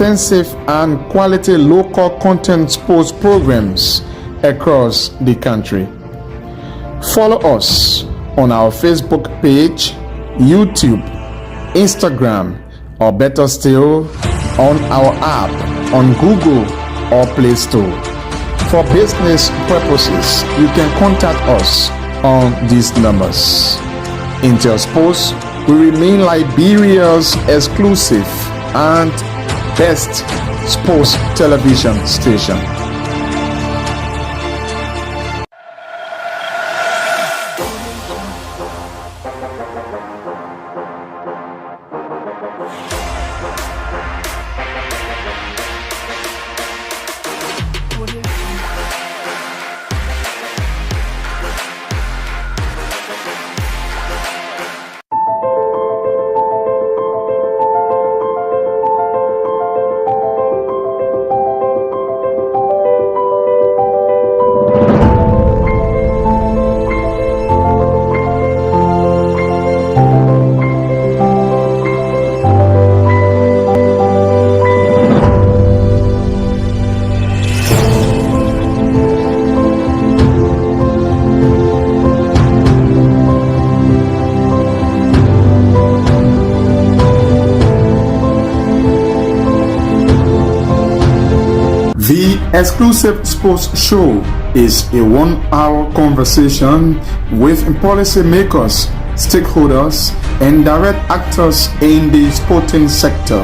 extensive and quality local content sports programs across the country. Follow us on our Facebook page, YouTube, Instagram, or better still, on our app on Google or Play Store. For business purposes, you can contact us on these numbers. Intel Sports will remain Liberia's exclusive and best sports television station. The exclusive sports show is a 1-hour conversation with policymakers, stakeholders, and direct actors in the sporting sector.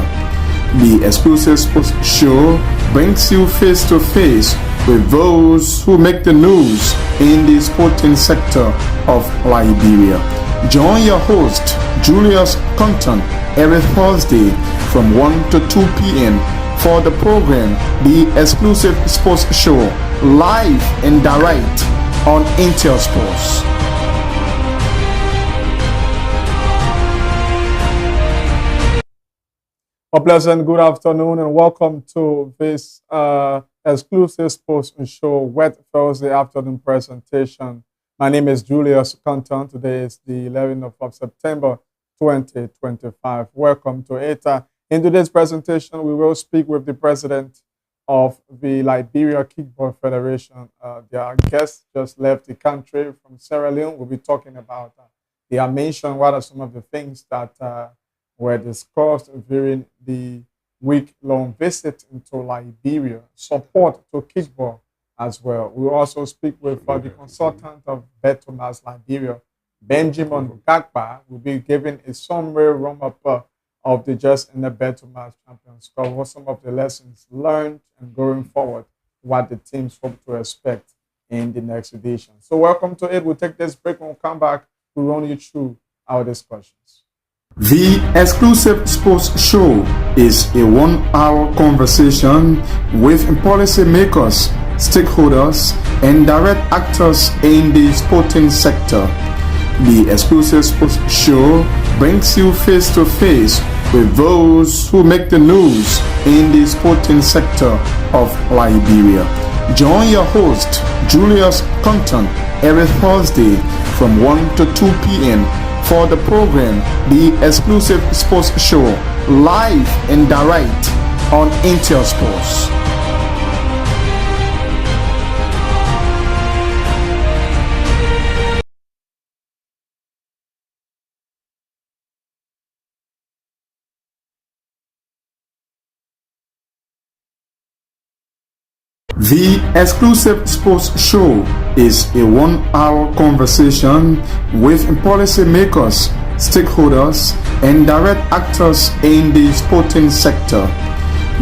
The exclusive sports show brings you face to face with those who make the news in the sporting sector of Liberia. Join your host, Julius Compton, every Thursday from 1 to 2 p.m. for the program, The Exclusive Sports Show, live and direct on Intel Sports. A pleasant good afternoon and welcome to this Exclusive Sports Show wet Thursday afternoon presentation. My name is Julius Compton. Today is the 11th of September 2025. Welcome to ETA. In today's presentation, we will speak with the president of the Liberia Kickball Federation. Their guest just left the country from Sierra Leone. We'll be talking about their mission. What are some of the things that were discussed during the week-long visit into Liberia? Support to kickball as well. We'll also speak with the consultant of Betomas Liberia, Benjamin Gagba, will be giving a summary run-up of the Just in the Betomas Champions Cup. What some of the lessons learned and going forward, what the teams hope to expect in the next edition. So welcome to it. We'll take this break. When we come back, we'll run you through our discussions. The Exclusive Sports Show is a 1-hour conversation with policymakers, stakeholders, and direct actors in the sporting sector. The Exclusive Sports Show brings you face to face with those who make the news in the sporting sector of Liberia. Join your host, Julius Compton, every Thursday from 1 to 2 p.m. for the program, The Exclusive Sports Show, live and direct on Intel Sports. The Exclusive Sports Show is a 1-hour conversation with policymakers, stakeholders, and direct actors in the sporting sector.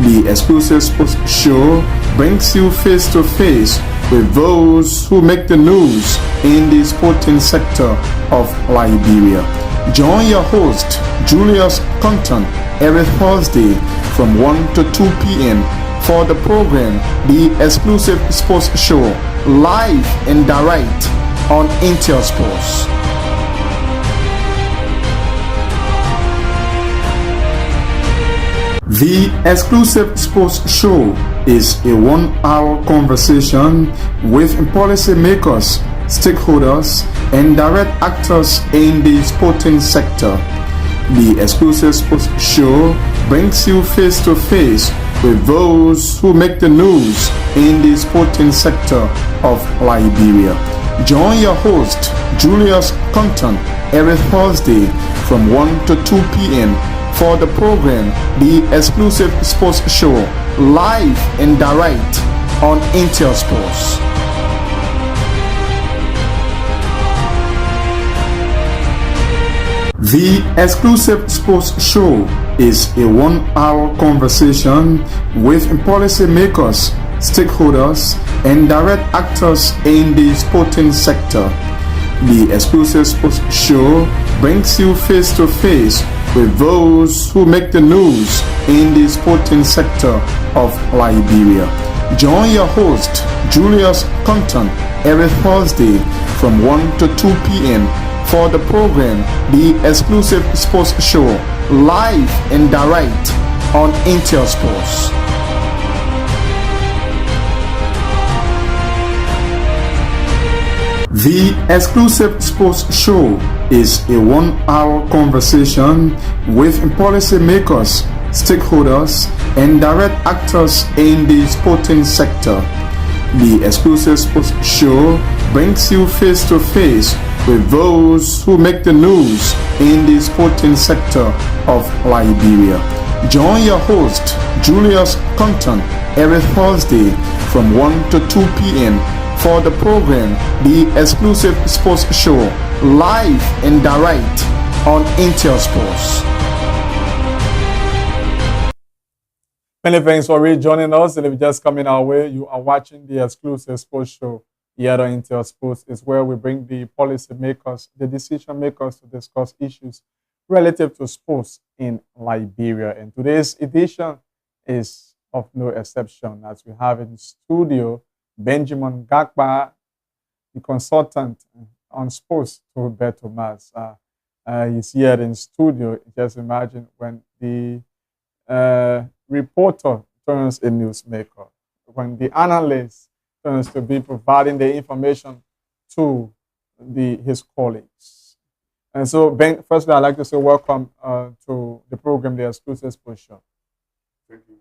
The Exclusive Sports Show brings you face to face with those who make the news in the sporting sector of Liberia. Join your host, Julius Compton, every Thursday from 1 to 2 p.m. for the program, The Exclusive Sports Show, live and direct on Intel Sports. The Exclusive Sports Show is a 1-hour conversation with policymakers, stakeholders, and direct actors in the sporting sector. The Exclusive Sports Show brings you face to face with those who make the news in the sporting sector of Liberia. Join your host, Julius Compton, every Thursday from 1 to 2 p.m. for the program, The Exclusive Sports Show, live and direct on Intel Sports. The Exclusive Sports Show is a 1-hour conversation with policymakers, stakeholders, and direct actors in the sporting sector. The Exclusive Sports Show brings you face to face with those who make the news in the sporting sector of Liberia. Join your host, Julius Compton, every Thursday from 1 to 2 p.m. for the program, The Exclusive Sports Show, live and direct on Intel Sports. The Exclusive Sports Show is a 1-hour conversation with policymakers, stakeholders, and direct actors in the sporting sector. The Exclusive Sports Show brings you face to face with those who make the news in the sporting sector of Liberia. Join your host, Julius Compton, every Thursday from 1 to 2 p.m. for the program, The Exclusive Sports Show, live and direct on Intel Sports. Many thanks for rejoining us. And if you're just coming our way, you are watching The Exclusive Sports Show here on Intel Sports. Is where we bring the policy makers, the decision makers, to discuss issues relative to sports in Liberia. And today's edition is of no exception, as we have in studio Benjamin Gakpa, the consultant on sports to Beto Mas. He's here in studio. Just imagine when the reporter turns a newsmaker, when the analyst turns to be providing the information to his colleagues. And so, Ben, firstly, I'd like to say welcome to the program, The Exclusive Sports Show. Thank you.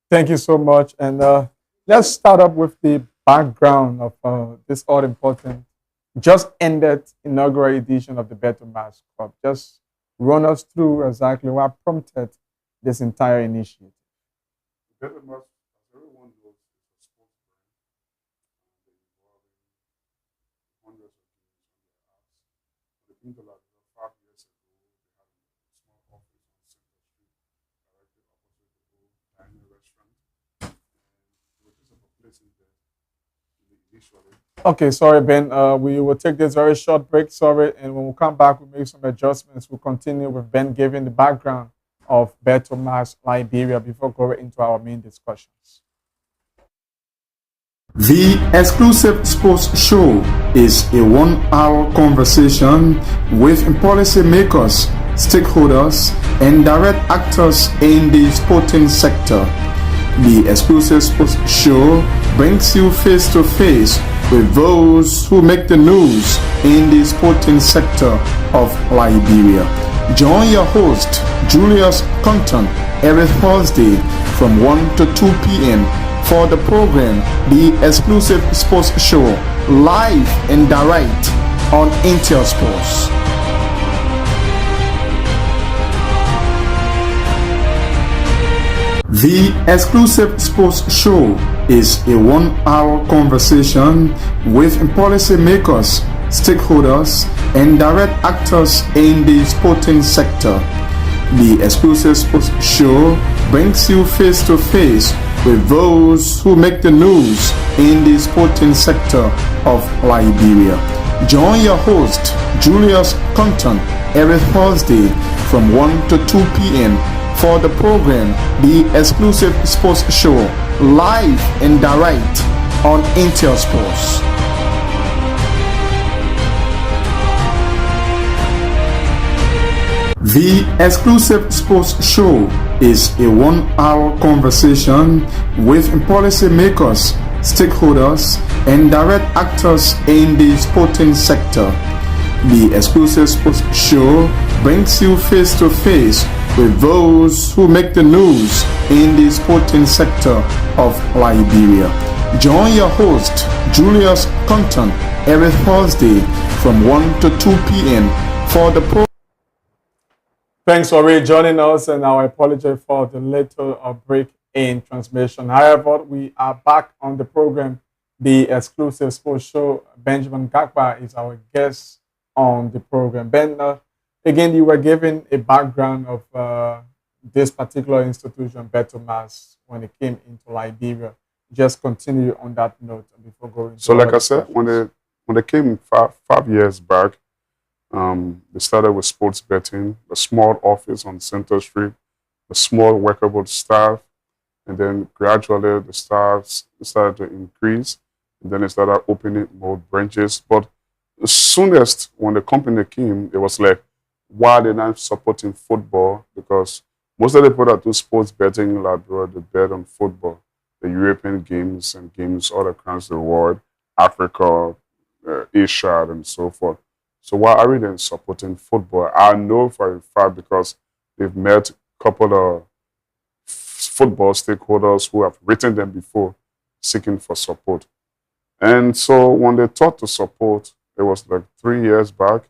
Thank you so much. And let's start up with the background of this all-important, just ended inaugural edition of the Beto Mas Cup. Just run us through exactly what prompted this entire initiative. Beto Mas, as everyone knows, is a sports brand. They involve hundreds of games on their apps. But the thing about 5 years ago, they had a small office on Center Street, directly opposite the old dining restaurant. And it was just a publicity there initially. Okay, sorry, Ben. We will take this very short break, sorry. And when we come back, we'll make some adjustments. We'll continue with Ben giving the background of Beto Mas Liberia before going into our main discussions. The Exclusive Sports Show is a 1-hour conversation with policymakers, stakeholders, and direct actors in the sporting sector. The Exclusive Sports Show brings you face to face with those who make the news in the sporting sector of Liberia. Join your host, Julius Compton, every Thursday from 1 to 2 p.m. for the program, The Exclusive Sports Show, live and direct on Intel Sports. The Exclusive Sports Show is a 1-hour conversation with policymakers, stakeholders, and direct actors in the sporting sector. The Exclusive Sports Show brings you face to face with those who make the news in the sporting sector of Liberia. Join your host, Julius Compton, every Thursday from 1 to 2 p.m. for the program, the exclusive sports show, live and direct on Intel Sports. The exclusive sports show is a 1-hour conversation with policymakers, stakeholders, and direct actors in the sporting sector. The exclusive sports show brings you face to face with those who make the news in the sporting sector of Liberia. Join your host, Julius Compton, every Thursday from 1 to 2 p.m. for the program. Thanks for rejoining us, and I apologize for the little break in transmission. However, we are back on the program, the exclusive sports show. Benjamin Gakpa is our guest on the program. Ben, again, you were given a background of this particular institution, Betomas, when it came into Liberia. Just continue on that note before going. So, like I said, when they came 5 years back, they started with sports betting, a small office on Center Street, a small workable staff, and then gradually the staff started to increase, and then they started opening more branches. But the soonest when the company came, it was like, why are they not supporting football? Because most of the people that do sports betting in Liberia, they bet on football, the European games and games all across the world, Africa, Asia, and so forth. So why are we then supporting football? I know for a fact because they've met a couple of football stakeholders who have written them before seeking for support. And so when they thought to support, it was like 3 years back,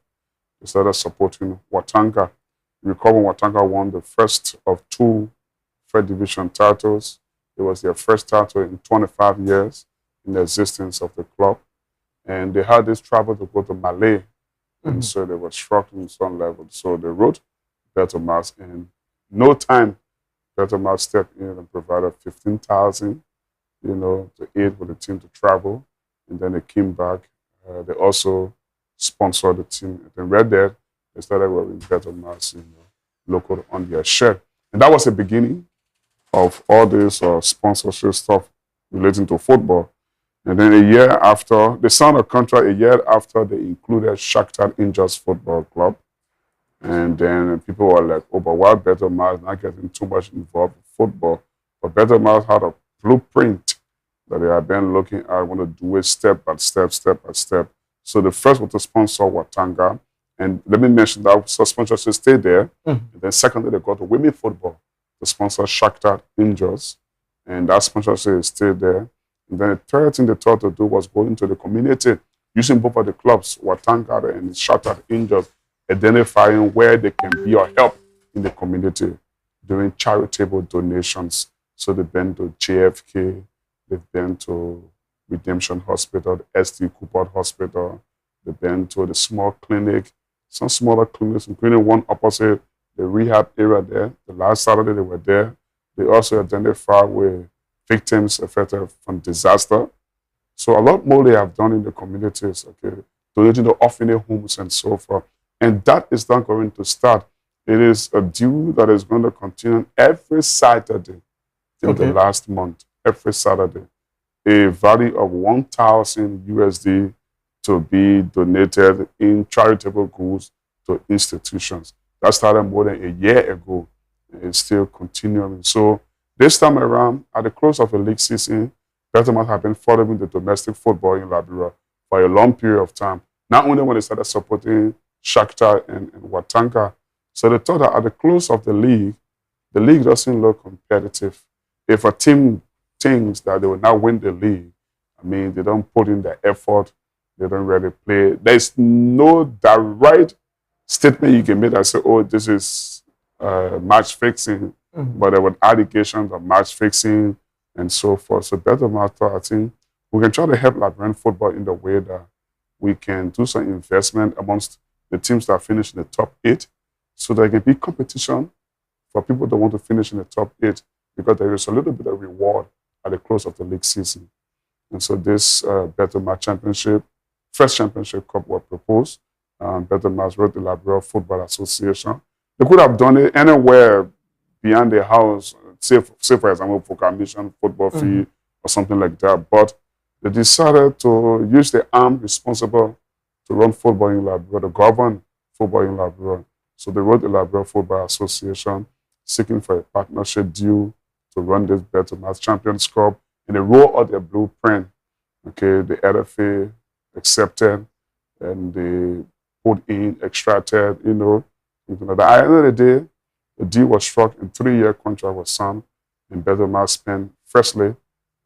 they started supporting Watanga. You recall when Watanga won the first of 2 Third Division titles. It was their first title in 25 years in the existence of the club. And they had this travel to go to Malay. And so they were struggling on some level. So they wrote Betomas, and no time Betomas stepped in and provided 15,000, to aid with the team to travel. And then they came back. They also sponsored the team. And then right there, they started wearing Betomas, local on their shirt. And that was the beginning of all this sponsorship stuff relating to football. And then a year after, they signed a contract a year after they included Shakhtar Angels Football Club. And then people were like, oh, but why Betomas not getting too much involved in football? But Betomas had a blueprint that they had been looking at, want to do it step by step, step by step. So the first was to sponsor Watanga. And let me mention that sponsorship stayed there. And then secondly, they got to women football to sponsor Shakhtar Angels. And that sponsorship stayed there. And then the third thing they thought to do was go into the community, using both of the clubs, Watanga and Shakhtar Angels, identifying where they can be or help in the community, doing charitable donations. So they've been to JFK, they've been to Redemption Hospital, the ST Cooper Hospital, they've been to the small clinic, some smaller clinics, including one opposite the rehab area there. The last Saturday they were there. They also identified with victims affected from disaster. So a lot more they have done in the communities, donating to orphanage homes and so forth. And that is not going to start. It is a due that is going to continue every Saturday till the last month, every Saturday. A value of 1,000 USD to be donated in charitable goods to institutions. That started more than a year ago and it's still continuing. So this time around, at the close of the league season, Betomas have been following the domestic football in Liberia for a long period of time. Not only when they started supporting Shakhtar and Watanga. So they thought that at the close of the league doesn't look competitive. If a team thinks that they will not win the league, they don't put in the effort, they don't really play. There's no direct statement you can make that say, oh, this is match fixing. But there were allegations of match fixing and so forth. So Betomas thought, I think we can try to help Liberian football in the way that we can do some investment amongst the teams that finish in the top 8 so there can be competition for people that want to finish in the top 8 because there is a little bit of reward at the close of the league season. And so this Betomas championship, first championship cup was proposed. Betomas wrote the Liberia Football Association. They could have done it anywhere beyond the house, say for example, for commission, football fee, or something like that. But they decided to use the arm responsible to run football in Liberia, to govern football in Liberia. So they wrote the Liberia Football Association seeking for a partnership deal to run this Better Mass Champions Cup. And they wrote out their blueprint. Okay, the LFA accepted and they put in, extracted, you know, something like that. At the end of the day, the deal was struck and 3-year contract was signed. And Better Mass spent, firstly,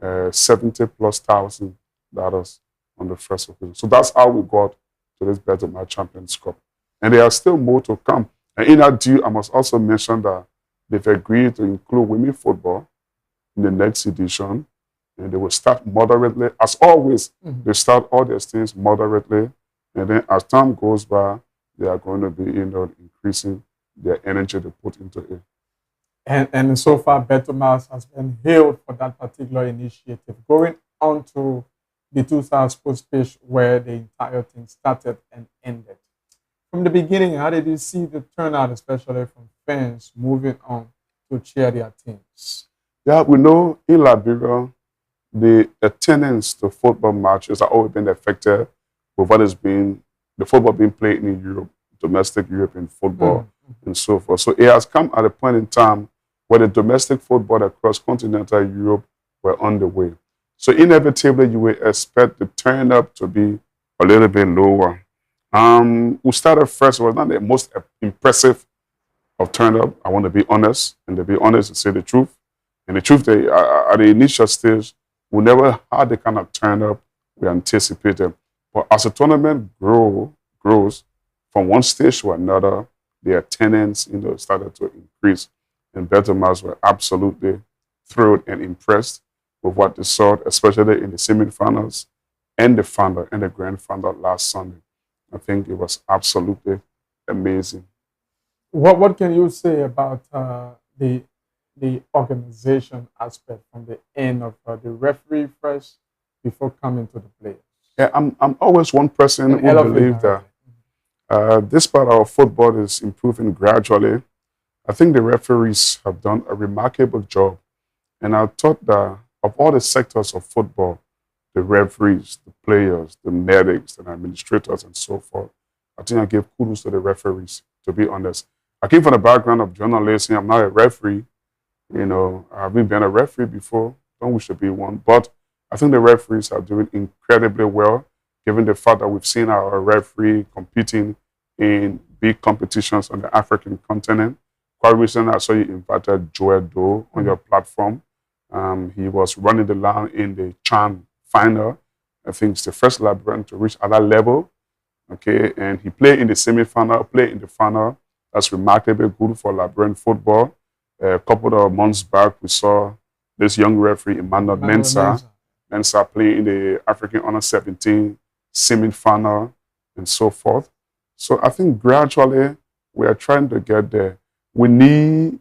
$70,000+ on the first occasion. So that's how we got to this Better Mass Champions Cup. And there are still more to come. And in that deal, I must also mention that they've agreed to include women football in the next edition. And they will start moderately. As always, they start all these things moderately. And then as time goes by, they are going to be, you know, increasing their energy to put into it. And so far, Better Mass has been hailed for that particular initiative. Going on to the 2000 sports page where the entire thing started and ended. From the beginning, how did you see the turnout, especially from fans moving on to cheer their teams? Yeah, we know in Liberia, the attendance to football matches have always been affected with what has been the football being played in Europe, domestic European football, and so forth. So it has come at a point in time where the domestic football across continental Europe were underway. So inevitably, you will expect the turn-up to be a little bit lower. We started first, it was not the most impressive of turn-up, I want to be honest, and to be honest and say the truth. And the truth, at the initial stage, we never had the kind of turn-up we anticipated. But as the tournament grows from one stage to another, the attendance, you know, started to increase. And Better Mass were absolutely thrilled and impressed with what they saw, especially in the semi-finals and the final and the grand final last Sunday. I think it was absolutely amazing. What can you say about the organization aspect from the end of the referee first before coming to the players? Yeah, I'm always one person who believes that this part of football is improving gradually. I think the referees have done a remarkable job. And I thought that of all the sectors of football, the referees, the players, the medics, the administrators, and so forth, I think I give kudos to the referees, to be honest. I came from the background of journalism. I'm not a referee. You know, I haven't been a referee before. Don't wish to be one. But I think the referees are doing incredibly well, given the fact that we've seen our referee competing in big competitions on the African continent. Quite recently, I saw you invited Joel Doe on your platform. He was running the line in the CHAN final. I think it's the first Liberian to reach at that level. Okay, and he played in the semi-final, played in the final. That's remarkably good for Liberian football. A couple of months back, we saw this young referee, Emmanuel Mensah, play in the African Under-17 semi-final and so forth. So I think gradually we are trying to get there. We need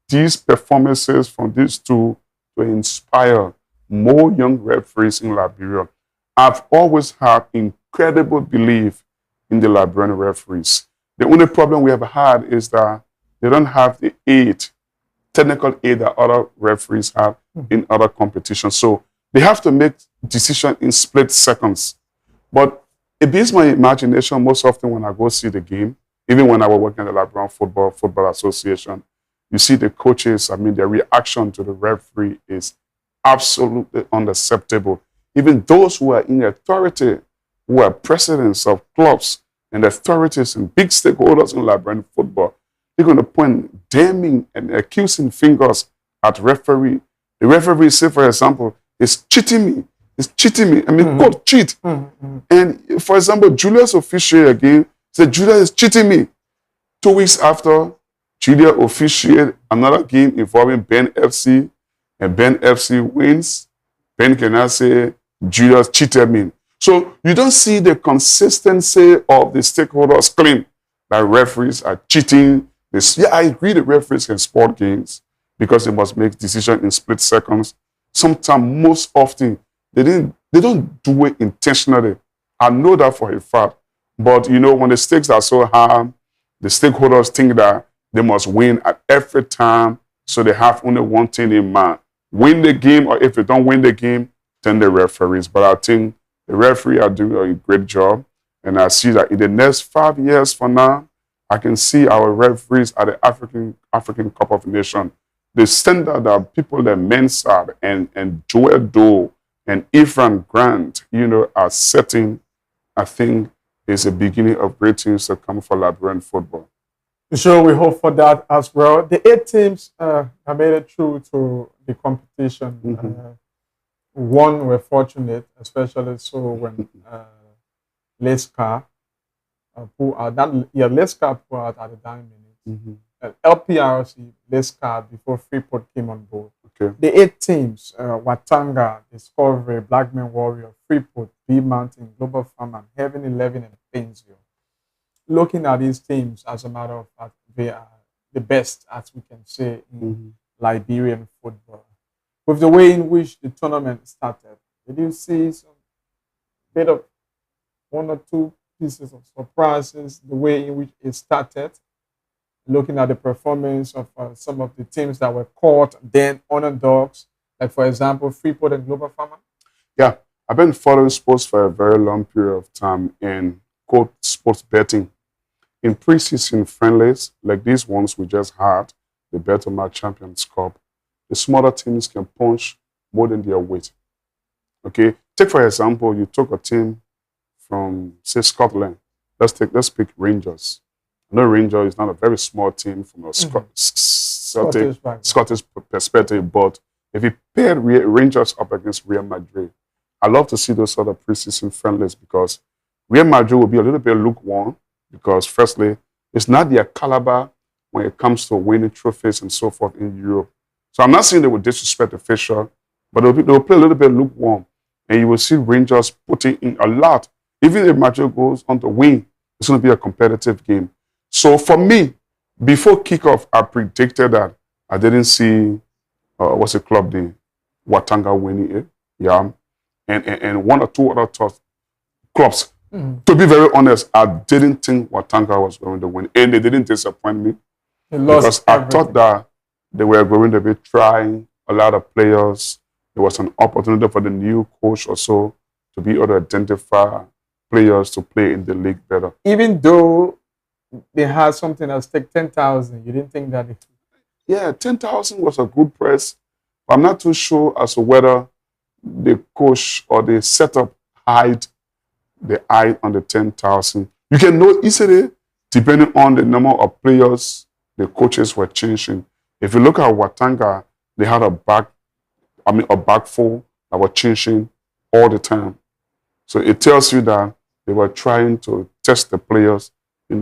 these performances from these two to inspire more young referees in Liberia. I've always had incredible belief in the Liberian referees. The only problem we have had is that they don't have the technical aid that other referees have in other competitions. So they have to make decisions in split seconds. But it beats my imagination most often when I go see the game, even when I was working at the Liberian Football Association. You see the coaches, I mean, their reaction to the referee is absolutely unacceptable. Even those who are in authority, who are presidents of clubs and authorities and big stakeholders in Liberian football, they're going to point damning and accusing fingers at referee. The referee, say, for example, is cheating me. It's cheating me. I mean, God cheat. And for example, Julius officiated again, said, Julius is cheating me. 2 weeks after, Julius officiated another game involving Ben FC, and Ben FC wins. Ben cannot say, Julius cheated me. So you don't see the consistency of the stakeholders claim that referees are cheating. Yeah, I agree the referees can sport games because they must make decisions in split seconds. Sometimes, most often, they don't do it intentionally. I know that for a fact. But, you know, when the stakes are so high, the stakeholders think that They must win at every time, so they have only one thing in mind: win the game, or if they don't win the game, then the referees. But I think the referee are doing a great job, and I see that in the next 5 years from now, I can see our referees at the African Cup of Nations. The standard that people like Mensah and Joel Doe and Ephraim Grant, are setting, I think, is a beginning of great things to come for Liberian football. Sure, we hope for that as well. The 8 teams have made it through to the competition. One were fortunate, especially so when Lescar Lescar pulled out at the dying minute. LPRC, Lescar, before Freeport came on board. Okay. The 8 teams, Watanga, Discovery, Blackman Warrior, Freeport, B Mountain, Global Farmer, Heaven 11, and Painesville. Looking at these teams, as a matter of fact, they are the best, as we can say, in Liberian football. With the way in which the tournament started, did you see some bit of 1 or 2 pieces of surprises, the way in which it started? Looking at the performance of some of the teams that were caught, then underdogs, like for example, Freeport and Global Farmer? Yeah, I've been following sports for a very long period of time in quote sports betting. In preseason friendlies, like these ones we just had, the Bettermark Champions Cup, the smaller teams can punch more than their weight. Okay, take for example, you took a team from, say, Scotland. Let's pick Rangers. I know Rangers is not a very small team from a Scottish perspective, but if you pair Rangers up against Real Madrid, I love to see those sort of preseason friendlies, because Real Madrid will be a little bit lukewarm, because firstly, it's not their caliber when it comes to winning trophies and so forth in Europe. So I'm not saying they will disrespect the official, but they'll play a little bit lukewarm, and you will see Rangers putting in a lot. Even if Madrid goes on to win, it's going to be a competitive game. So for me, before kickoff, I predicted that I didn't see what's the club, the Watanga winning it, yeah, and 1 or 2 other clubs. To be very honest, I didn't think Watanga was going to win, and they didn't disappoint me, because I thought that they were going to be trying a lot of players. There was an opportunity for the new coach or so to be able to identify players to play in the league better. Even though they had something at stake, 10,000, you didn't think that? Yeah, 10,000 was a good price. But I'm not too sure as to whether the coach or the setup hide the eye on the 10,000. You can know easily, depending on the number of players the coaches were changing. If you look at Watanga, they had a back four that were changing all the time. So it tells you that they were trying to test the players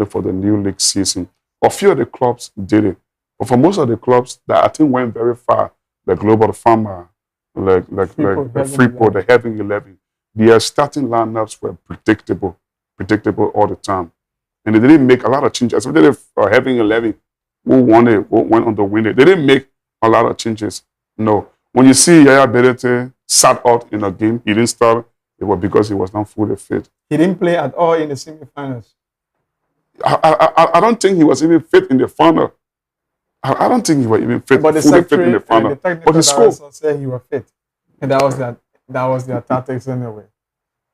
for the new league season. A few of the clubs did it. But for most of the clubs that I think went very far, the Global Farmer, like Freeport, the Heaven 11, their starting lineups were predictable all the time. And they didn't make a lot of changes. Especially for Heaven 11, who went on to win it. They didn't make a lot of changes. No. When you see Yaya Berete sat out in a game, he didn't start, it was because he was not fully fit. He didn't play at all in the semifinals. I don't think he was even fit in the final. I don't think he was even fit, but fully fit in the final. The technical director said he was fit. And that was their tactics anyway,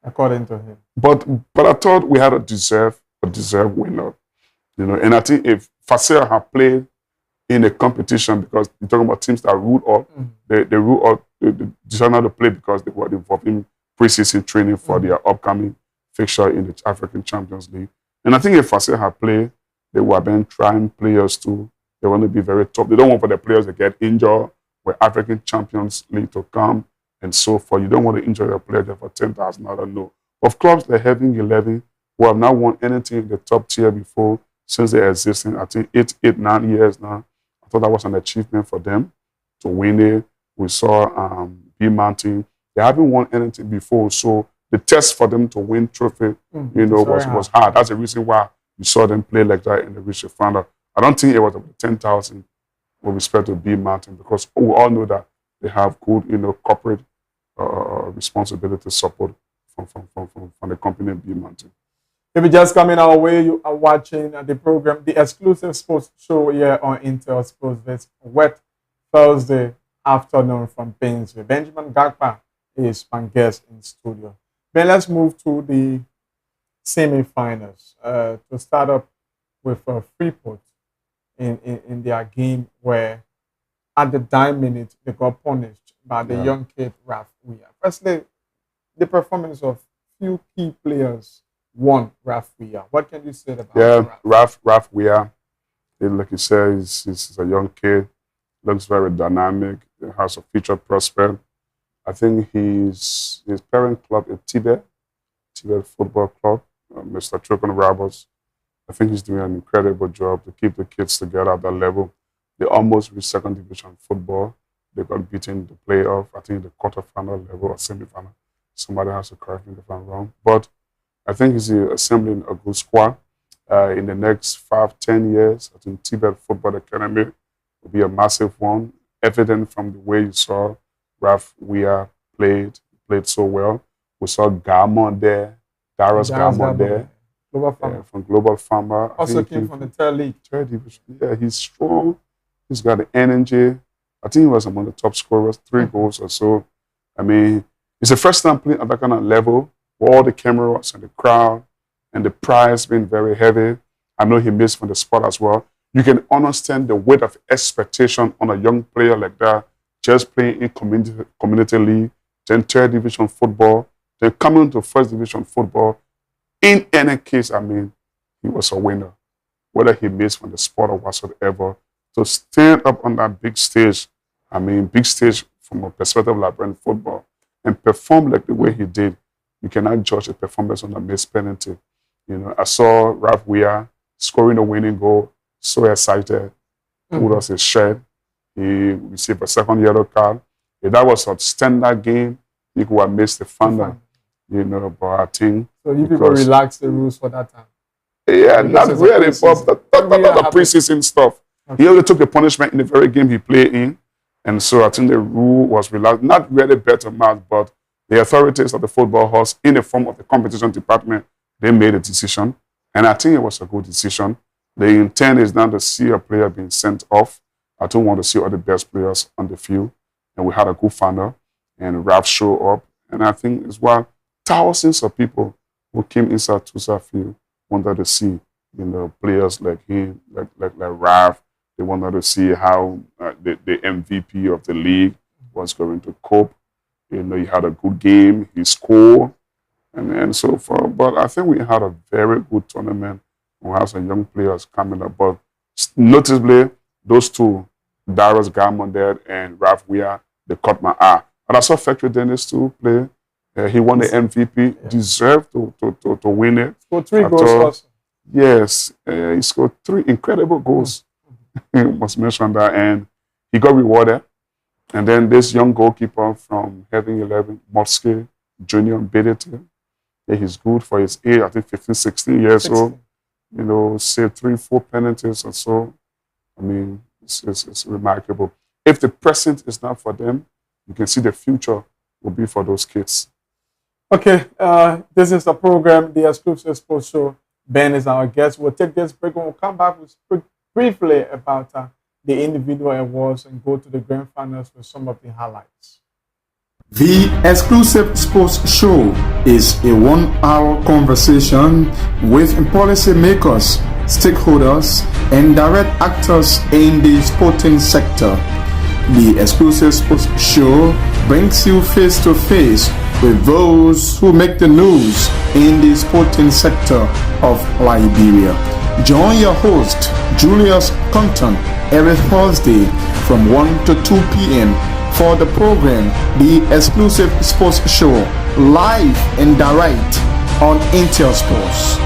according to him. But I thought we had a deserved winner. And I think if Fasea had played in a competition, because you're talking about teams that ruled up, they ruled up, they decided not to play because they were involved in preseason training for their upcoming fixture in the African Champions League. And I think if Fasea had played, they would have been trying players too. They want to be very tough. They don't want for the players to get injured with African Champions League to come and so forth. You don't want to injure your player for 10,000. I don't know. Of clubs like Heaven 11, who have not won anything in the top tier before since they existed, I think 9 years now. I thought that was an achievement for them to win it. We saw B Mountain. They haven't won anything before, so the test for them to win trophy, was hard. That's the reason why you saw them play like that in the regional final. I don't think it was 10,000 with respect to B Mountain, because we all know that they have good, corporate responsibility support from the company B Mountain. If you're just coming our way, you are watching the program, the exclusive sports show here on Intel Sports this wet Thursday afternoon from Painesville. Benjamin Gakpa is my guest in studio. Then let's move to the semi-finals. To start up with Freeport in their game where at the 9th minute they got punished by the young kid Raf Weah. Firstly, the performance of few key players won Raf Weah. What can you say about Raf Weah? Like you said, he's a young kid, looks very dynamic, has a future prospect. I think his parent club in Tibet Football Club, Mr. Chokon Roberts, I think he's doing an incredible job to keep the kids together at that level. They almost reached second division football. They got beaten in the playoff, I think the quarterfinal level or semi-final. Somebody has to correct me if I'm wrong. But I think he's assembling a good squad. In the next 5-10 years, I think Tibet Football Academy will be a massive one, evident from the way you saw Raf Weah played so well. We saw Garmon there, Darius Garmon there, from Global Farmer. Also came from the third league. Third division. Yeah, he's strong. He's got the energy. I think he was among the top scorers, 3 goals or so. I mean, it's the first time playing at that kind of level, with all the cameras and the crowd and the prize being very heavy. I know he missed from the spot as well. You can understand the weight of expectation on a young player like that, just playing in community league, then third division football, then coming to first division football. In any case, I mean, he was a winner, whether he missed from the spot or whatsoever. To stand up on that big stage, I mean, big stage from a perspective of Liberian football, and perform like the way he did, you cannot judge a performance on a missed penalty. You know, I saw Raf Weah scoring a winning goal, so excited, pulled us his shirt. He received a second yellow card. If that was a standard game, he could have missed the final. You know, but I think... So you people relaxed the rules for that time? Yeah, not really, but the preseason stuff. Okay. He only took the punishment in the very game he played in. And so I think the rule was relaxed. Not really better match, but the authorities of the football house, in the form of the competition department, they made a decision. And I think it was a good decision. The intent is not to see a player being sent off. I don't want to see all the best players on the field. And we had a good final. And Raf showed up. And I think as well, thousands of people who came inside Tusa Field wanted to see, you know, players like him, like Raf. They wanted to see how the MVP of the league was going to cope. You know, he had a good game, he scored, and so forth. But I think we had a very good tournament. We have some young players coming up. But noticeably, those two, Darius Garmon there and Raf Weah, they caught my eye. And I saw Factory Dennis too play. He won the MVP, deserved to win it. Scored 3 goals also. Yes, he scored 3 incredible goals. Must mention that, and he got rewarded. And then this young goalkeeper from Heaven 11, Motske Junior Bedete, yeah, he's good for his age. I think 15, 16 years old. You know, saved 3-4 penalties or so. I mean, it's remarkable. If the present is not for them, you can see the future will be for those kids. Okay, this is the program, the exclusive sports show. Ben is our guest. We'll take this break and we'll come back with briefly about the individual awards and go to the grand finals with some of the highlights. The exclusive sports show is a 1-hour conversation with policy makers, stakeholders, and direct actors in the sporting sector. The exclusive sports show brings you face to face with those who make the news in the sporting sector of Liberia. Join your host, Julius Compton, every Thursday from 1 to 2 p.m. for the program, The Exclusive Sports Show, live and direct on Intel Sports.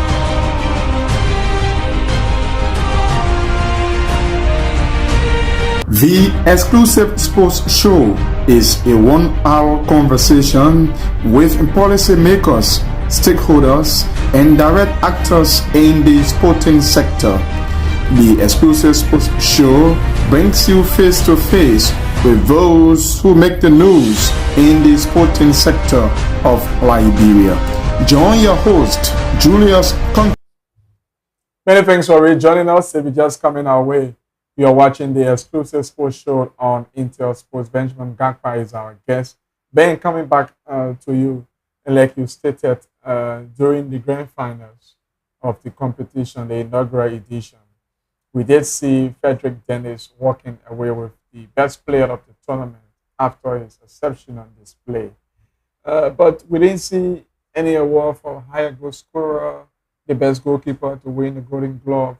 The Exclusive Sports Show is a 1-hour conversation with policy makers, stakeholders, and direct actors in the sporting sector. The Exclusive Sports Show brings you face to face with those who make the news in the sporting sector of Liberia. Join your host, Julius Content. Many thanks for rejoining us. If you're just coming our way, you are watching the exclusive sports show on Intel Sports. Benjamin Gakpa is our guest. Ben, coming back to you, and like you stated, during the grand finals of the competition, the inaugural edition, we did see Frederick Dennis walking away with the best player of the tournament after his exceptional display. But we didn't see any award for higher goal scorer, the best goalkeeper to win the Golden Glove.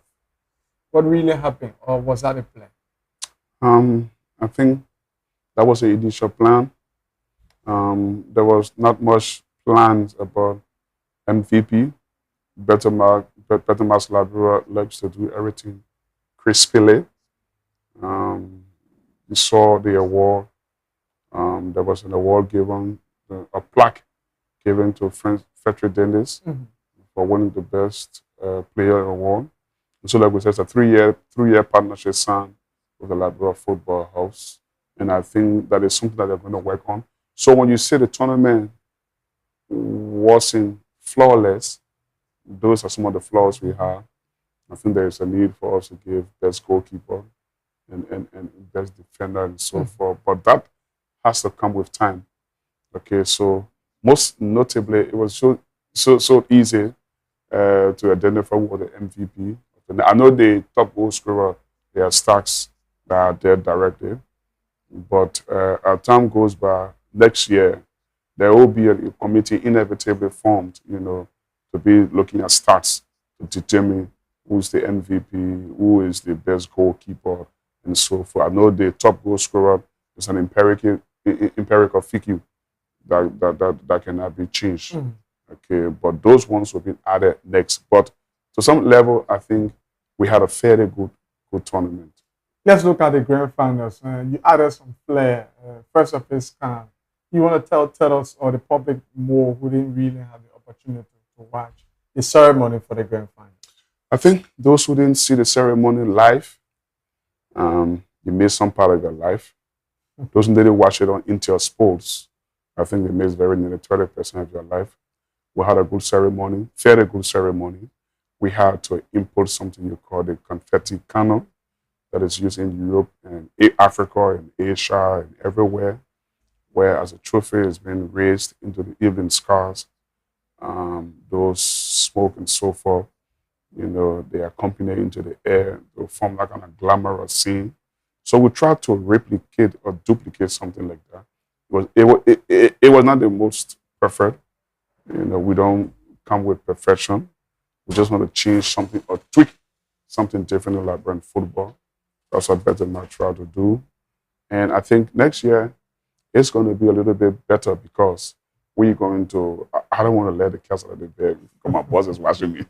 What really happened, or was that a plan? I think that was the initial plan. There was not much plans about MVP. Bettermas Ladura likes to do everything crisply. We saw the award. There was an award given, a plaque given to Frederick Dennis for winning the best player award. And so, like we said, it's a three-year partnership signed with the Ladura Football House, and I think that is something that they're going to work on. So when you say the tournament wasn't flawless, those are some of the flaws we have. I think there is a need for us to give best goalkeeper and best defender and so forth. But that has to come with time. Okay, so most notably, it was so easy to identify who the MVP. I know the top goal scorer, there are stacks that are there directly, but as time goes by, next year, there will be a committee inevitably formed, to be looking at stats to determine who's the MVP, who is the best goalkeeper, and so forth. I know the top goal scorer is an empirical figure that cannot be changed. Okay, but those ones will be added next. But to some level, I think we had a fairly good tournament. Let's look at the grand finals. You added some flair, first of its kind. You want to tell us, or the public more, who didn't really have the opportunity to watch the ceremony for the grand finals? I think those who didn't see the ceremony live, you missed some part of your life. Those who didn't watch it on Intel Sports, I think they missed very nearly 30% of your life. We had a good ceremony, fairly good ceremony. We had to import something you call the confetti cannon that is used in Europe and Africa and Asia and everywhere, where as a trophy is being raised into the evening skies. Those smoke and so forth, they accompany into the air, they form like a glamorous scene. So we tried to replicate or duplicate something like that. It was not the most perfect. We don't come with perfection. We just want to change something or tweak something different in Liberian football. That's what Bettermas tried to do. And I think next year it's going to be a little bit better because we're going to, I don't want to let the cats out of the bag. My boss is watching me.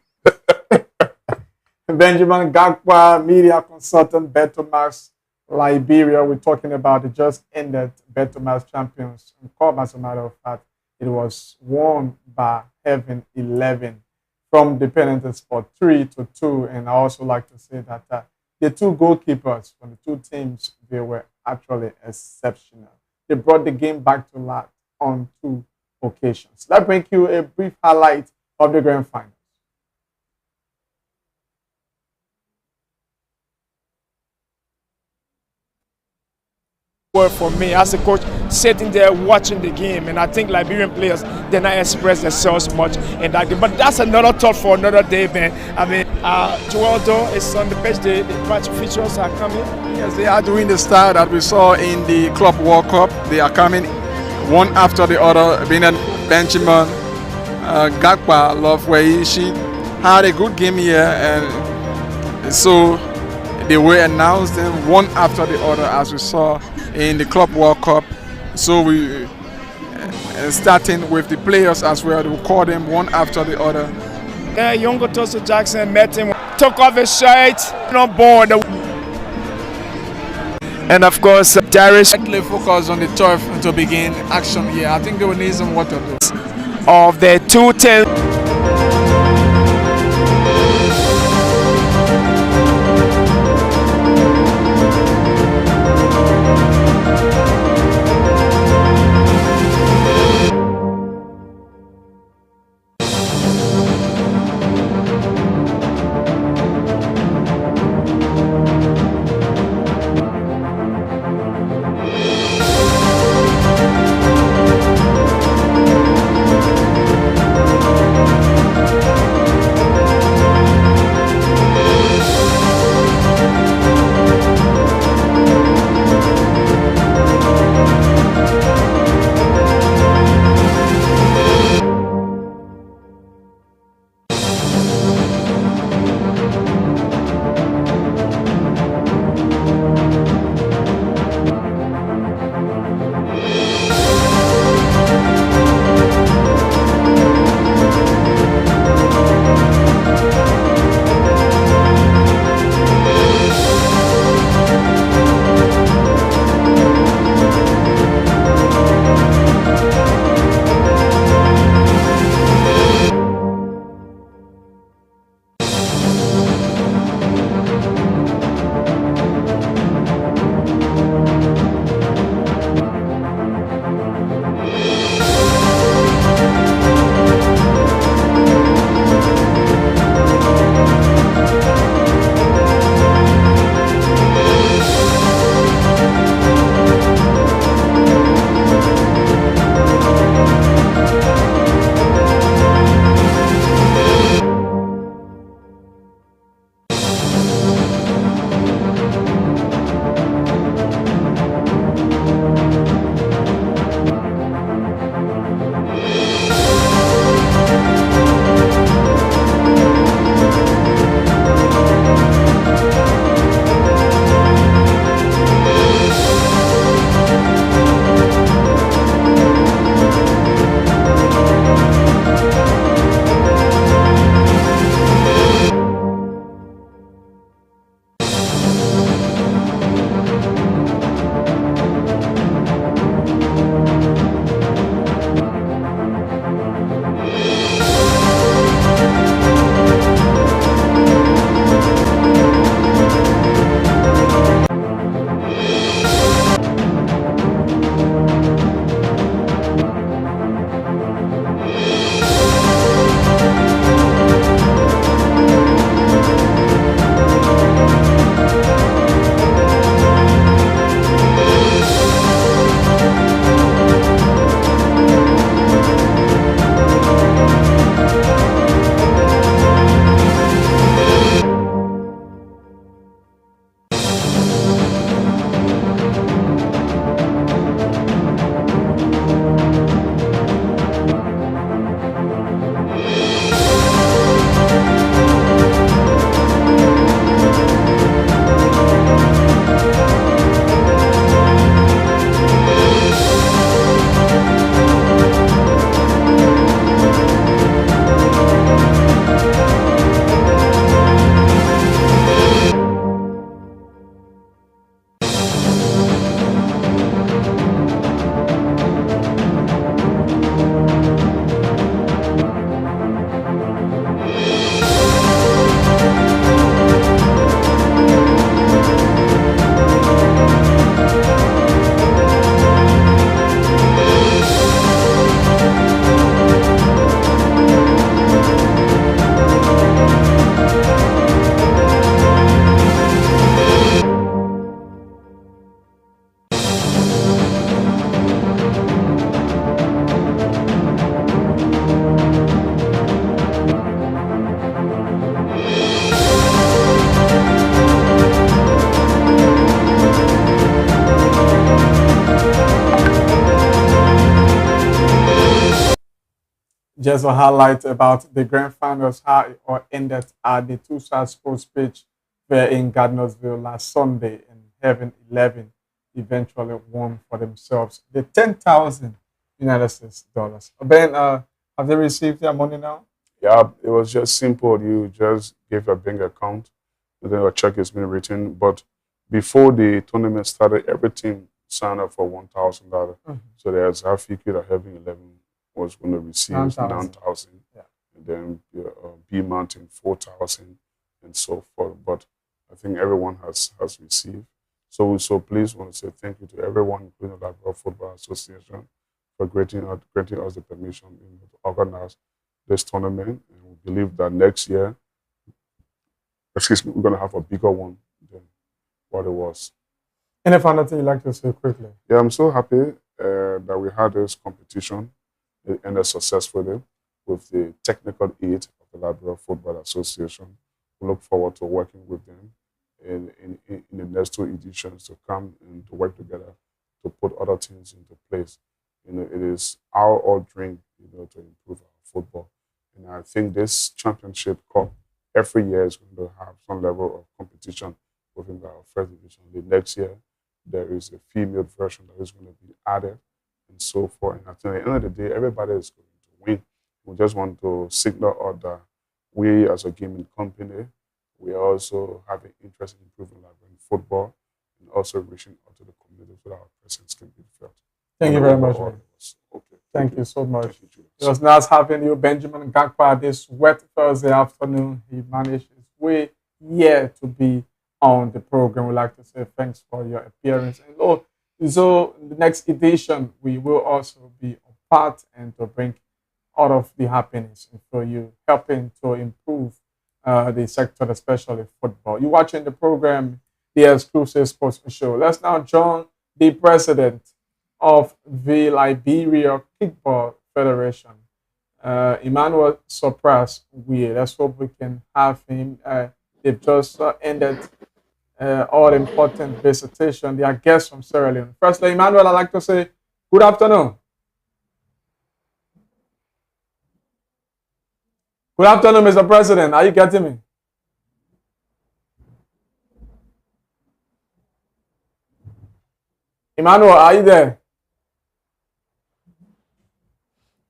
Benjamin Gakpa, media consultant, Bettermas Liberia. We're talking about the just ended Bettermas Champions Cup. As a matter of fact, it was won by Heaven 11 from the penalty spot 3-2. And I also like to say that the two goalkeepers from the two teams, they were actually exceptional. They brought the game back to life on two occasions. Let's bring you a brief highlight of the grand final. For me as a coach, sitting there watching the game, and I think Liberian players did not express themselves much in that game. But that's another thought for another day, man. I mean, Joeldo is on the pitch. The match features are coming. Yes, they are doing the style that we saw in the Club World Cup. They are coming one after the other. Benjamin Gakpa, love where she had a good game here, and so they were announced them one after the other, as we saw in the Club World Cup. So we starting with the players as well. We'll call them one after the other. Yeah, Yongo Toso Jackson met him, took off his shirt, on board. And of course, Darius Focus on the turf to begin action here. I think they will need some water of the 210. just a highlight about the grand finals, how it all ended at the Two-Side Sports pitch there in Gardnersville last Sunday, and Heaven 11 eventually won for themselves the $10,000 United States dollars. Ben, have they received their money now? Yeah, it was just simple. You just give your bank account, and then a check has been written. But before the tournament started, every team signed up for $1,000. So there's Afiki that Heaven 11 was going to receive 9,000, and then B Mountain 4,000, and so forth. But I think everyone has received. So we're so pleased. Want to say thank you to everyone, including the Liberia Football Association, for granting us the permission to organize this tournament. And we believe that next year, we're going to have a bigger one than what it was. Any final thing you'd like to say quickly? Yeah, I'm so happy that we had this competition. It ended successfully with the technical aid of the Liberia Football Association. We look forward to working with them in the next 2 editions to come and to work together to put other things into place. It is our all dream, to improve our football. And I think this championship cup every year is going to have some level of competition within our first division. The next year, there is a female version that is going to be added, and so forth. And I think at the end of the day, everybody is going to win. We just want to signal out that we, as a gaming company, we also have an interest in improving Liberian football and also reaching out to the community so that our presence can be felt. Thank you very much. Okay. Thank you so much. You, it was nice having you, Benjamin Gakpa, this wet Thursday afternoon. He managed his way here to be on the program. We'd like to say thanks for your appearance. And so in the next edition, we will also be a part and to bring all of the happiness for you, helping to improve the sector, especially football. You're watching the program, the Exclusive Sports Show. Let's now join the president of the Liberia Kickball Federation, Emmanuel Sopras. Let's hope we can have him. They've just ended all important visitation. They are guests from Sierra Leone. Firstly, Emmanuel, I'd like to say good afternoon. Good afternoon, Mr. President. Are you getting me? Emmanuel, are you there?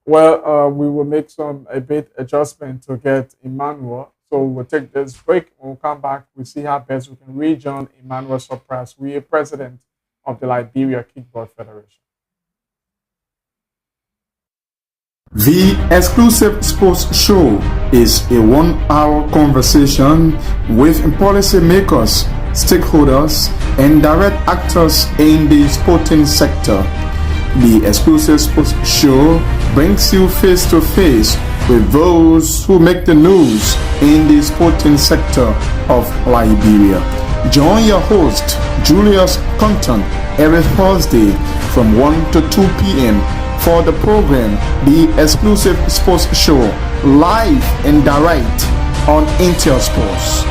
Well, we will make a bit adjustment to get Emmanuel. So we'll take this break. When we come back, we'll see how best we can rejoin Emmanuel Sopras. We are president of the Liberia Kickball Federation. The Exclusive Sports Show is a 1-hour conversation with policy makers, stakeholders, and direct actors in the sporting sector. The Exclusive Sports Show brings you face to face with those who make the news in the sporting sector of Liberia. Join your host, Julius Compton, every Thursday from 1 to 2 p.m. for the program, The Exclusive Sports Show, live and direct on Intel Sports.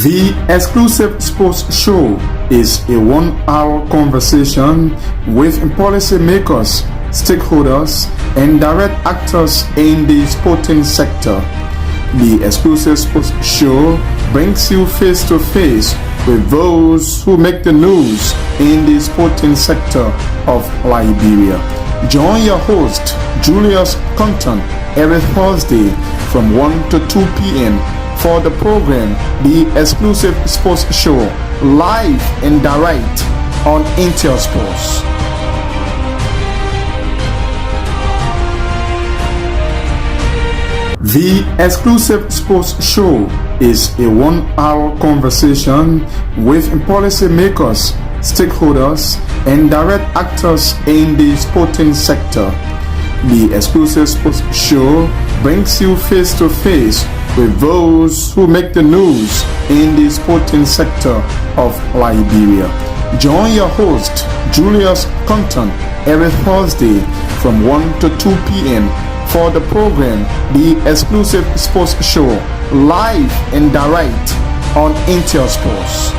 The Exclusive Sports Show is a 1-hour conversation with policy makers, stakeholders, and direct actors in the sporting sector. The Exclusive Sports Show brings you face to face with those who make the news in the sporting sector of Liberia. Join your host, Julius Compton, every Thursday from 1 to 2 p.m. for the program, The Exclusive Sports Show, live and direct on Intel Sports. The Exclusive Sports Show is a 1-hour conversation with policy makers, stakeholders, and direct actors in the sporting sector. The Exclusive Sports Show brings you face to face with those who make the news in the sporting sector of Liberia. Join your host, Julius Compton, every Thursday from 1 to 2 p.m. for the program, The Exclusive Sports Show, live and direct on Intel Sports.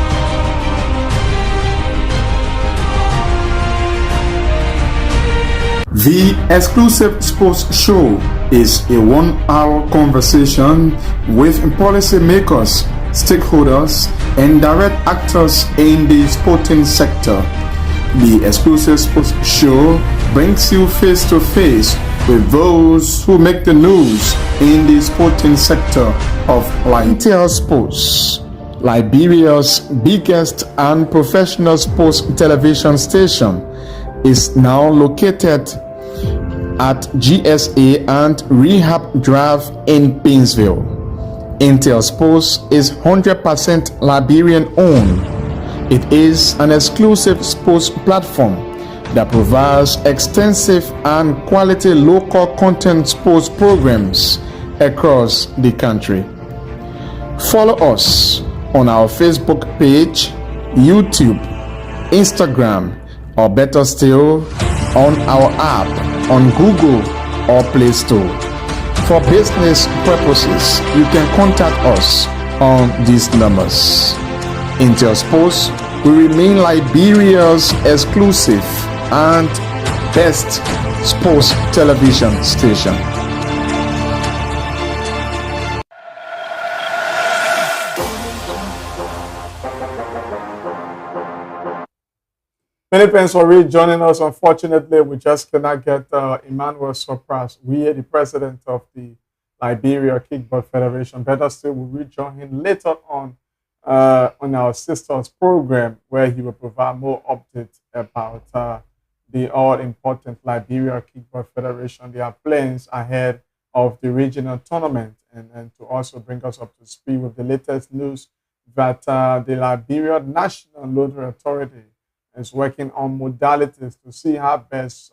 The exclusive sports show is a 1-hour conversation with policymakers, stakeholders, and direct actors in the sporting sector. The exclusive sports show brings you face to face with those who make the news in the sporting sector of Intel Sports, Liberia's biggest and professional sports television station, is now located at GSA and Rehab Drive in Painesville. Intel Sports is 100% Liberian owned. It is an exclusive sports platform that provides extensive and quality local content sports programs across the country. Follow us on our Facebook page, YouTube, Instagram, or better still, on our app on Google or Play Store. For business purposes, you can contact us on these numbers. Intel Sports will remain Liberia's exclusive and best sports television station. Many thanks for joining us. Unfortunately, we just cannot get Emmanuel Sopras. We are the president of the Liberia Kickball Federation. Better still, we will join him later on our sisters program, where he will provide more updates about the all-important Liberia Kickball Federation, their plans ahead of the regional tournament, and to also bring us up to speed with the latest news that the Liberia National Lottery Authority is working on modalities to see how best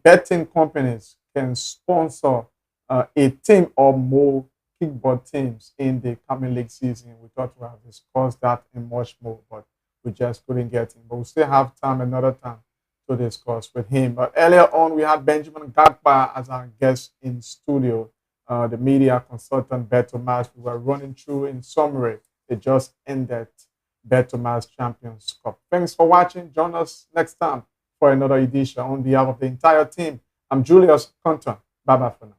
betting companies can sponsor a team or more kickball teams in the coming league season. We thought we have discussed that in much more, but we just couldn't get him. But we still have time, another time, to discuss with him. But earlier on, we had Benjamin Gagba as our guest in studio, the media consultant, Beto Mas. We were running through in summary. It just ended Beto Mas Champions Cup. Thanks for watching. Join us next time for another edition. On behalf of the entire team, I'm Julius Compton. Bye-bye for now.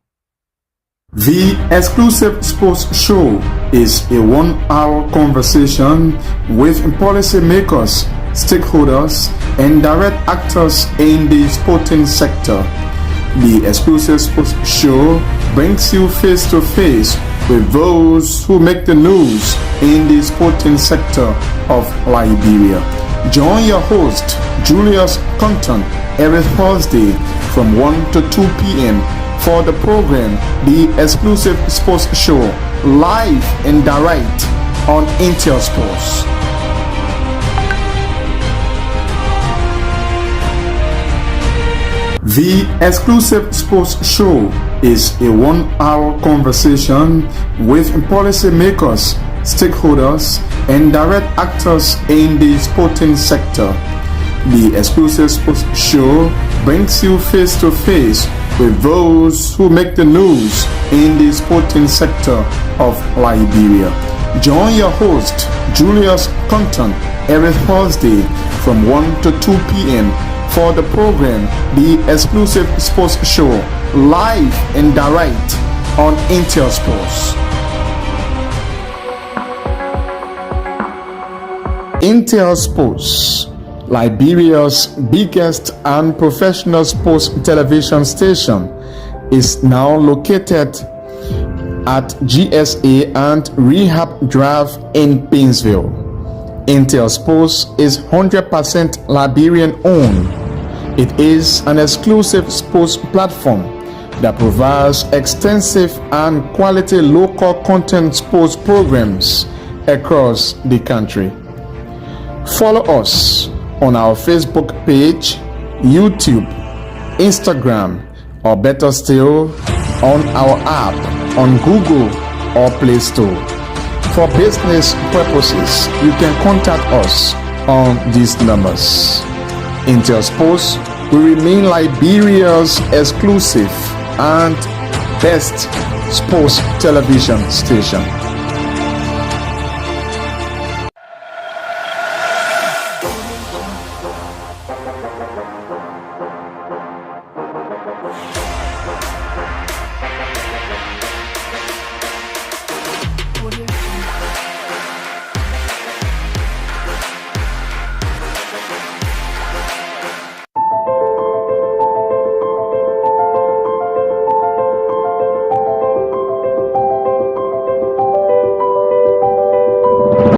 The exclusive sports show is a 1-hour conversation with policymakers, stakeholders, and direct actors in the sporting sector. The exclusive sports show brings you face to face with those who make the news in the sporting sector of Liberia. Join your host, Julius Compton, every Thursday from 1 to 2 p.m. for the program, The Exclusive Sports Show, live and direct on Intel Sports. The exclusive sports show is a 1-hour conversation with policymakers, stakeholders, and direct actors in the sporting sector. The exclusive sports show brings you face to face with those who make the news in the sporting sector of Liberia. Join your host, Julius Compton, every Thursday from 1 to 2 p.m. for the program, The Exclusive Sports Show, live and direct on Intel Sports. Intel Sports, Liberia's biggest and professional sports television station, is now located at GSA and Rehab Drive in Painesville. Intel Sports is 100% Liberian owned. It is an exclusive sports platform that provides extensive and quality local content sports programs across the country. Follow us on our Facebook page, YouTube, Instagram, or better still, on our app on Google or Play Store. For business purposes, you can contact us on these numbers. Intel Sports will remain Liberia's exclusive and best sports television station. Thank you.